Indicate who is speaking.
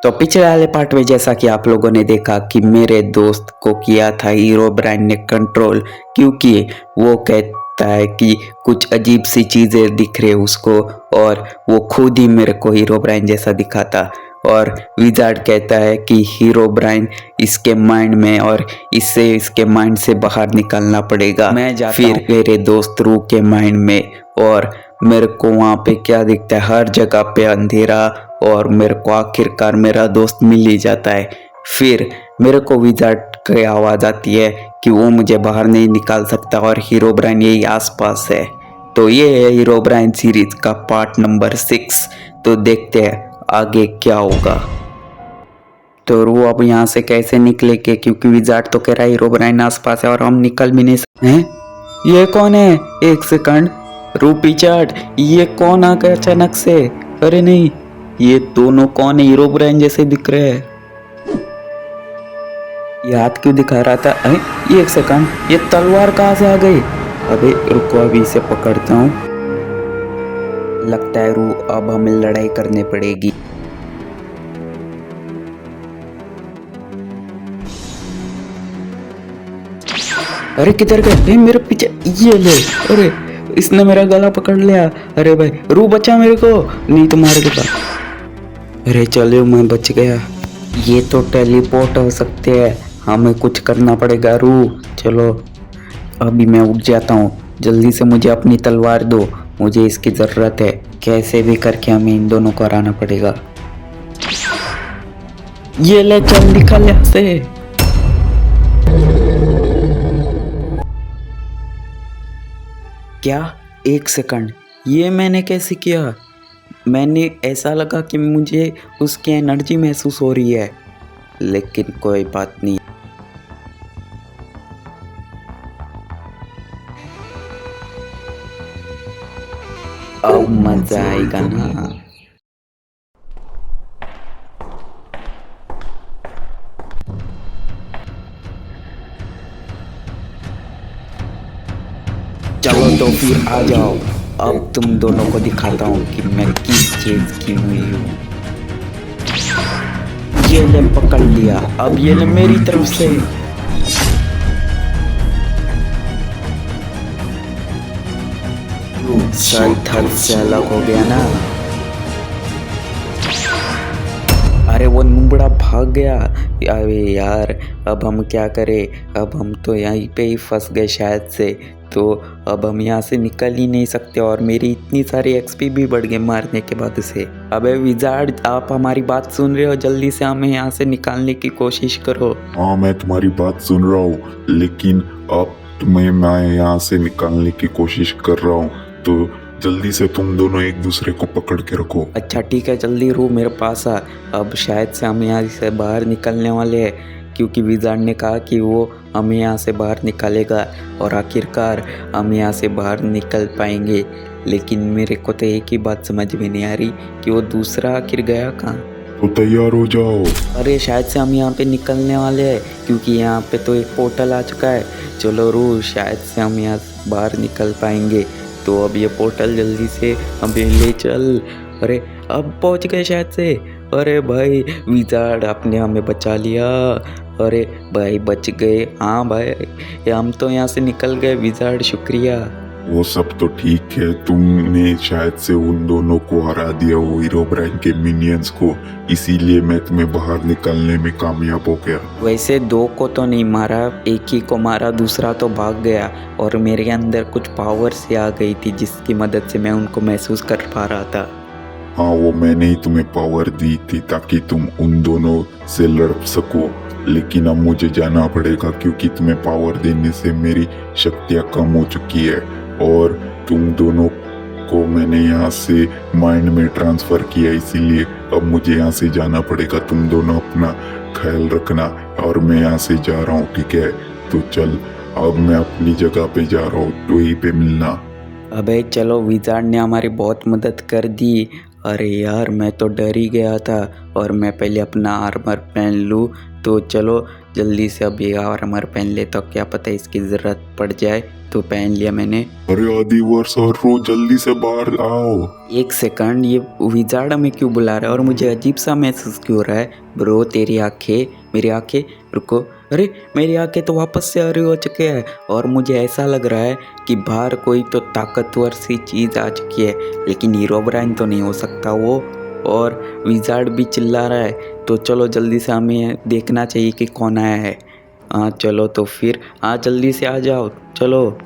Speaker 1: तो पिछले वाले पार्ट में जैसा कि आप लोगों ने देखा कि मेरे दोस्त को किया था हीरोब्राइन ने कंट्रोल, क्योंकि वो कहता है कि कुछ अजीब सी चीज़ें दिख रही उसको और वो खुद ही मेरे को हीरोब्राइन जैसा दिखाता। और विजार्ड कहता है कि हीरोब्राइन इसके माइंड में और इससे इसके माइंड से बाहर निकलना पड़ेगा। मैं जाता फिर मेरे दोस्त रू के माइंड में और मेरे को वहाँ पे क्या दिखता है, हर जगह पे अंधेरा और मेरे को आखिरकार मेरा दोस्त मिल ही जाता है। फिर मेरे को विजार्ड की आवाज़ आती है कि वो मुझे बाहर नहीं निकाल सकता और हीरोब्राइन यही आसपास है। तो ये है हीरोब्राइन सीरीज का पार्ट नंबर 6। तो देखते हैं आगे क्या होगा। तो वो अब यहाँ से कैसे निकलेंगे, क्योंकि विजार्ड तो कह रहा है हीरोब्राइन आसपास है और हम निकल भी नहीं सकते हैं। ये कौन है? एक सेकंड, रूपी चार्ट, ये कौन आ गया अचानक से? अरे नहीं, ये दोनों कौन है? हीरोब्राइन जैसे दिख रहे हैं। ये हाथ क्यों दिखा रहा था? ये एक सेकंड, ये तलवार कहाँ से आ गई? अबे रुको, अभी इसे पकड़ता हूँ। लगता है रू अब हमें लड़ाई करनी पड़ेगी। अरे किधर गए? मेरे पीछे, ये ले। अरे इसने मेरा गला पकड़ लिया। अरे भाई रू बचा मेरे को, नहीं तो मार देगा। अरे चलो मैं बच गया। ये तो टेलीपोर्ट हो सकते हैं, हमें कुछ करना पड़ेगा रू। चलो अभी मैं उठ जाता हूँ, जल्दी से मुझे अपनी तलवार दो, मुझे इसकी ज़रूरत है। कैसे भी करके हमें इन दोनों को हराना पड़ेगा। ये ले, चल निकल यहाँ से। क्या? एक सेकंड, ये मैंने कैसे किया? मैंने ऐसा लगा कि मुझे उसकी एनर्जी महसूस हो रही है, लेकिन कोई बात नहीं। अब मजा आएगा ना। चलो तो फिर आ जाओ, अब तुम दोनों को दिखाता हूँ कि मैं किस चीज की हुई हूँ। ये ले, पकड़ लिया। अब ये ले मेरी तरफ से। सर से अलग हो गया ना। अरे वो नुबड़ा भाग गया। अरे यार, अब हम क्या करें? अब हम तो यहीं पे ही फंस गए शायद से। तो अब हम यहाँ से निकल ही नहीं सकते और मेरी इतनी सारी एक्सपी भी बढ़ गई मारने के बाद से। अबे विजार्ड, आप हमारी बात सुन रहे हो? जल्दी से हमें यहाँ से निकालने की कोशिश करो।
Speaker 2: हाँ, मैं तुम्हारी बात सुन रहा हूँ, लेकिन अब तुम्हें मैं यहाँ से निकालने की कोशिश कर रहा हूँ, तो जल्दी से तुम दोनों एक दूसरे को पकड़ के रखो।
Speaker 1: अच्छा ठीक है, जल्दी रू मेरे पास आ। अब शायद से हम यहाँ से बाहर निकलने वाले हैं, क्योंकि विजार्ड ने कहा कि वो हमें यहाँ से बाहर निकालेगा और आखिरकार हम यहाँ से बाहर निकल पाएंगे। लेकिन मेरे को तो एक ही बात समझ में नहीं आ रही कि वो दूसरा आखिर गया कहाँ।
Speaker 2: तो तैयार हो जाओ।
Speaker 1: अरे शायद से हम यहाँ पे निकलने वाले हैं, क्योंकि यहाँ पे तो एक पोर्टल आ चुका है। चलो रू, शायद से हम यहाँ से बाहर निकल पाएंगे। तो अब ये पोर्टल जल्दी से हमें ले चल। अरे अब पहुँच गए शायद से। अरे भाई विजार्ड, आपने हमें बचा लिया। अरे भाई बच गए। हाँ भाई, हम तो यहाँ से निकल गए विजार्ड, शुक्रिया।
Speaker 2: वो सब तो ठीक है, तुमने शायद से उन दोनों को हरा दिया, वो हीरोब्राइन के मिनियंस को, इसीलिए मैं तुम्हें बाहर निकलने में कामयाब हो गया।
Speaker 1: वैसे दो को तो नहीं मारा, एक ही को मारा, दूसरा तो भाग गया। और मेरे अंदर कुछ पावर से आ गई थी जिसकी मदद से मैं उनको महसूस कर पा रहा था।
Speaker 2: हाँ, वो मैंने ही तुम्हें पावर दी थी ताकि तुम उन दोनों से लड़ सको, लेकिन अब मुझे जाना पड़ेगा क्योंकि तुम्हें पावर देने से मेरी शक्तियाँ कम हो चुकी है और तुम दोनों को मैंने यहाँ से माइंड में ट्रांसफ़र किया, इसीलिए अब मुझे यहाँ से जाना पड़ेगा। तुम दोनों अपना ख्याल रखना और मैं यहाँ से जा रहा हूँ, ठीक है? तो चल, अब मैं अपनी जगह पे जा रहा हूँ, तो वहीं पे मिलना।
Speaker 1: अबे चलो, विजार्ड ने हमारी बहुत मदद कर दी। अरे यार मैं तो डर ही गया था और मैं पहले अपना आर्मर पहन लूँ। तो चलो जल्दी से अब ये आर्मर पहन ले, तो क्या पता इसकी ज़रूरत पड़ जाए। तो पहन लिया मैंने।
Speaker 2: अरे आदिवर्स हरो, जल्दी से बाहर आओ।
Speaker 1: एक सेकंड, ये विजार्ड हमें क्यों बुला रहा है और मुझे अजीब सा महसूस क्यों हो रहा है। ब्रो तेरी आंखें, मेरी आंखें, रुको। अरे मेरी आंखें तो वापस से हरी हो चुके हैं और मुझे ऐसा लग रहा है कि बाहर कोई तो ताकतवर सी चीज़ आ चुकी है, लेकिन हीरोब्राइन तो नहीं हो सकता वो। और विजार्ड भी चिल्ला रहा है। तो चलो जल्दी से हमें देखना चाहिए कि कौन आया है। हाँ चलो तो फिर, हाँ जल्दी से आ जाओ चलो।